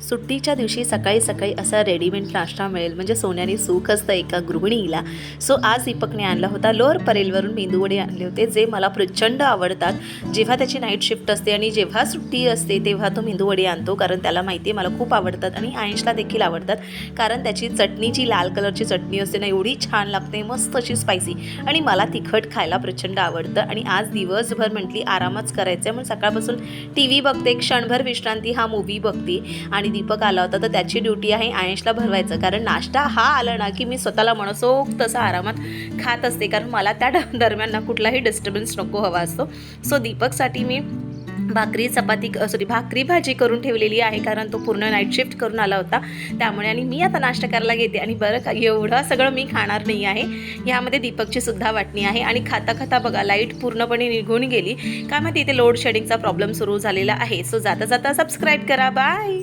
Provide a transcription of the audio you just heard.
सुट्टीच्या दिवशी सकाळी सकाळी असा रेडीमेड नाश्ता मिळेल म्हणजे सोन्याने सुख असतं एका गृहिणीला. सो आज दीपकने आणला होता लोअर परेलवरून मेंदूवडे आणले होते, जे मला प्रचंड आवडतात. जेव्हा त्याची नाईट शिफ्ट असते आणि जेव्हा सुट्टी असते तेव्हा तो मेंदूवडे आणतो, कारण त्याला माहिती आहे मला खूप आवडतात आणि आयशला देखील आवडतात. कारण त्याची चटणी, जी लाल कलरची चटणी असते ना, एवढी छान लागते, मस्त अशी स्पायसी. आणि मला तिखट खायला प्रचंड आवडतं. आणि आज दिवसभर म्हटली आरामच करायचं आहे, म्हणून सकाळपासून टी व्ही बघते, क्षणभर विश्रांती हा मूवी बघते. आणि दीपक आला होता तर त्याची ड्युटी आहे आयशला भरवायचं, कारण नाश्ता हा आला ना की मी स्वतःला मनसोक्त तसा आरामात खात असते, कारण मला त्या दरम्यान ना कुठलाही डिस्टर्बन्स नको हवा असतो. सो दीपकसाठी मी भाकरी भाजी करून ठेवलेली आहे, कारण तो पूर्ण नाईट शिफ्ट करून आला होता त्यामुळे. आणि मी आता नाश्ता करायला घेते. आणि बरं का, एवढं सगळं मी खाणार नाही आहे, ह्यामध्ये दीपकची सुद्धा वाटणी आहे. आणि खाता खाता बघा लाईट पूर्णपणे निघून गेली, काय माहिती इथे लोड शेडिंगचा प्रॉब्लेम सुरू झालेला आहे. सो जाता जाता सबस्क्राईब करा. बाय.